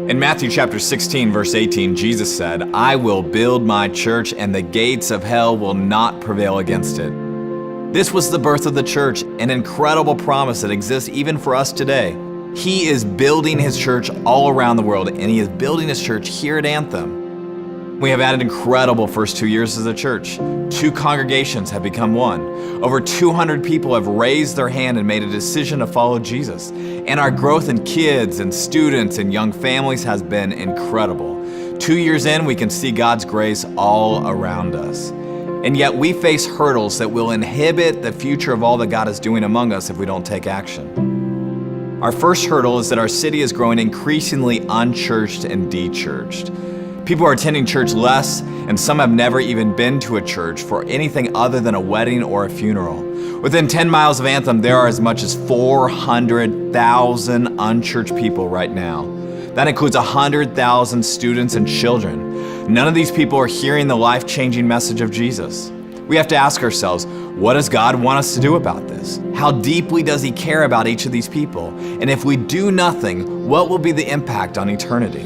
In Matthew chapter 16, verse 18, Jesus said, "I will build my church, and the gates of hell will not prevail against it." This was the birth of the church, an incredible promise that exists even for us today. He is building his church all around the world, and he is building his church here at Anthem. We have had an incredible first 2 years as a church. 2 congregations have become one. Over 200 people have raised their hand and made a decision to follow Jesus. And our growth in kids and students and young families has been incredible. 2 years in, we can see God's grace all around us. And yet we face hurdles that will inhibit the future of all that God is doing among us if we don't take action. Our first hurdle is that our city is growing increasingly unchurched and dechurched. People are attending church less, and some have never even been to a church for anything other than a wedding or a funeral. Within 10 miles of Anthem, there are as much as 400,000 unchurched people right now. That includes 100,000 students and children. None of these people are hearing the life-changing message of Jesus. We have to ask ourselves, what does God want us to do about this? How deeply does he care about each of these people? And if we do nothing, what will be the impact on eternity?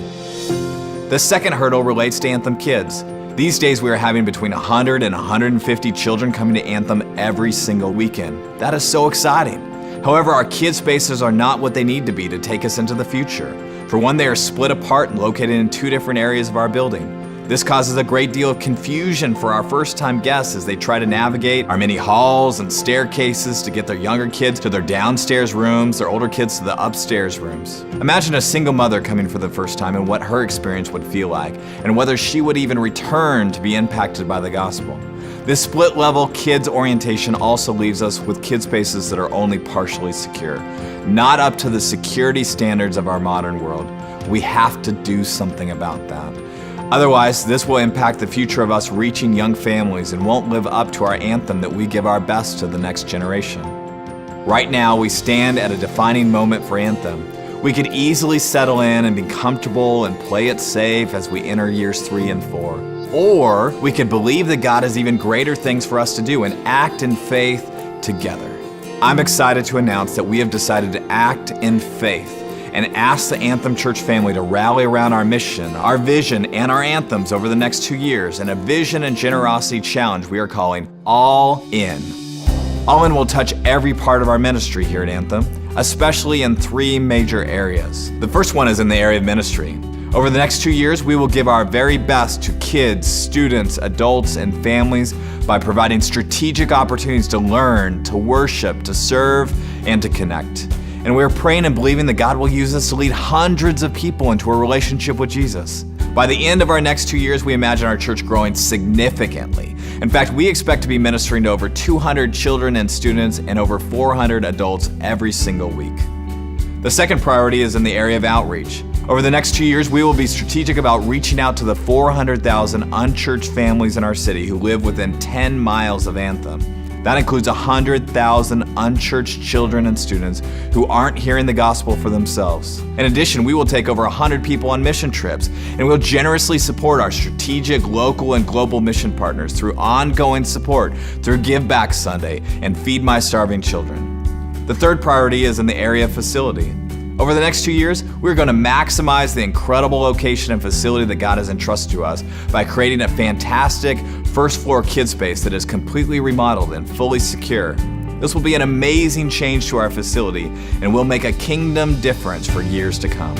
The second hurdle relates to Anthem kids. These days we are having between 100 and 150 children coming to Anthem every single weekend. That is so exciting. However, our kid spaces are not what they need to be to take us into the future. For one, they are split apart and located in 2 different areas of our building. This causes a great deal of confusion for our first-time guests as they try to navigate our many halls and staircases to get their younger kids to their downstairs rooms, their older kids to the upstairs rooms. Imagine a single mother coming for the first time and what her experience would feel like, and whether she would even return to be impacted by the gospel. This split-level kids orientation also leaves us with kid spaces that are only partially secure, not up to the security standards of our modern world. We have to do something about that. Otherwise, this will impact the future of us reaching young families and won't live up to our anthem that we give our best to the next generation. Right now, we stand at a defining moment for Anthem. We could easily settle in and be comfortable and play it safe as we enter years 3 and 4. Or we could believe that God has even greater things for us to do and act in faith together. I'm excited to announce that we have decided to act in faith and ask the Anthem Church family to rally around our mission, our vision, and our anthems over the next 2 years in a vision and generosity challenge we are calling All In. All In will touch every part of our ministry here at Anthem, especially in 3 major areas. The first one is in the area of ministry. Over the next 2 years, we will give our very best to kids, students, adults, and families by providing strategic opportunities to learn, to worship, to serve, and to connect. And we're praying and believing that God will use us to lead hundreds of people into a relationship with Jesus. By the end of our next 2 years, we imagine our church growing significantly. In fact, we expect to be ministering to over 200 children and students and over 400 adults every single week. The second priority is in the area of outreach. Over the next 2 years, we will be strategic about reaching out to the 400,000 unchurched families in our city who live within 10 miles of Anthem. That includes 100,000 unchurched children and students who aren't hearing the gospel for themselves. In addition, we will take over 100 people on mission trips, and we'll generously support our strategic local and global mission partners through ongoing support through Give Back Sunday and Feed My Starving Children. The third priority is in the area of facility. Over the next 2 years, we're going to maximize the incredible location and facility that God has entrusted to us by creating a fantastic first-floor kid space that is completely remodeled and fully secure. This will be an amazing change to our facility and will make a kingdom difference for years to come.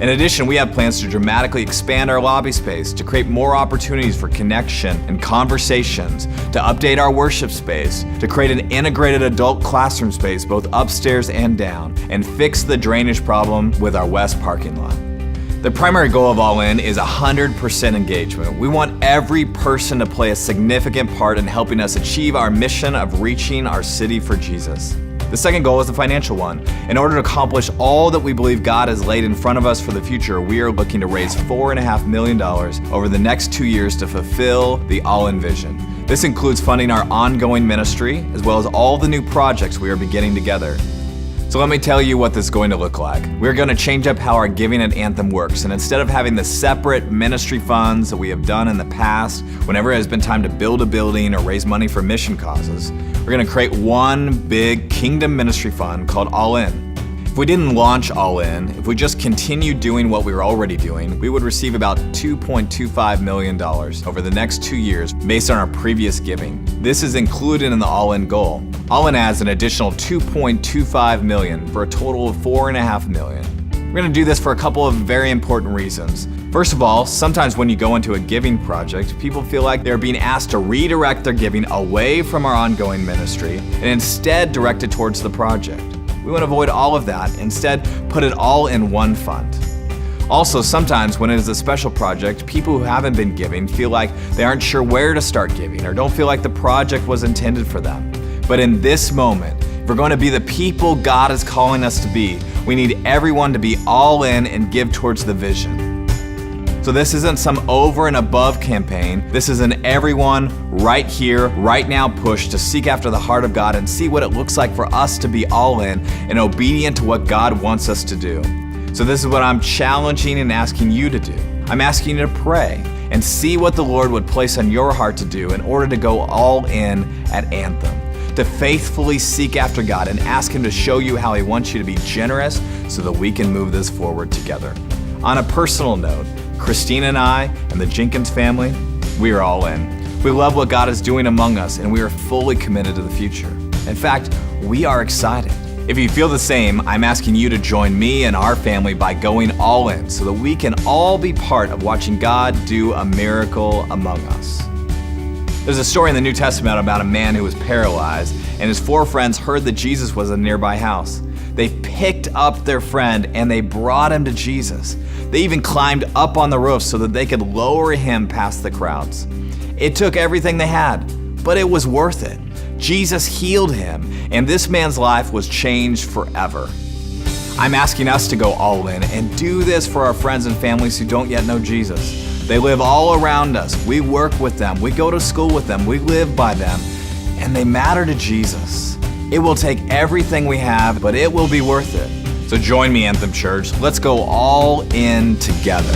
In addition, we have plans to dramatically expand our lobby space, to create more opportunities for connection and conversations, to update our worship space, to create an integrated adult classroom space both upstairs and down, and fix the drainage problem with our west parking lot. The primary goal of All In is 100% engagement. We want every person to play a significant part in helping us achieve our mission of reaching our city for Jesus. The second goal is the financial one. In order to accomplish all that we believe God has laid in front of us for the future, we are looking to raise $4.5 million over the next 2 years to fulfill the All In Vision. This includes funding our ongoing ministry, as well as all the new projects we are beginning together. So let me tell you what this is going to look like. We're going to change up how our giving at Anthem works, and instead of having the separate ministry funds that we have done in the past, whenever it has been time to build a building or raise money for mission causes, we're going to create one big kingdom ministry fund called All In. If we didn't launch All In, if we just continued doing what we were already doing, we would receive about $2.25 million over the next 2 years based on our previous giving. This is included in the All In goal. All In adds an additional $2.25 million for a total of $4.5 million. We're going to do this for a couple of very important reasons. First of all, sometimes when you go into a giving project, people feel like they're being asked to redirect their giving away from our ongoing ministry and instead direct it towards the project. We want to avoid all of that, instead put it all in one fund. Also, sometimes when it is a special project, people who haven't been giving feel like they aren't sure where to start giving or don't feel like the project was intended for them. But in this moment, if we're going to be the people God is calling us to be, we need everyone to be all in and give towards the vision. So this isn't some over and above campaign. This is an everyone right here, right now push to seek after the heart of God and see what it looks like for us to be all in and obedient to what God wants us to do. So this is what I'm challenging and asking you to do. I'm asking you to pray and see what the Lord would place on your heart to do in order to go all in at Anthem. To faithfully seek after God and ask Him to show you how He wants you to be generous so that we can move this forward together. On a personal note, Christina and I and the Jenkins family, we are all in. We love what God is doing among us and we are fully committed to the future. In fact, we are excited. If you feel the same, I'm asking you to join me and our family by going all in so that we can all be part of watching God do a miracle among us. There's a story in the New Testament about a man who was paralyzed, and his 4 friends heard that Jesus was in a nearby house. They picked up their friend and they brought him to Jesus. They even climbed up on the roof so that they could lower him past the crowds. It took everything they had, but it was worth it. Jesus healed him, and this man's life was changed forever. I'm asking us to go all in and do this for our friends and families who don't yet know Jesus. They live all around us. We work with them. We go to school with them. We live by them. And they matter to Jesus. It will take everything we have, but it will be worth it. So join me, Anthem Church. Let's go all in together.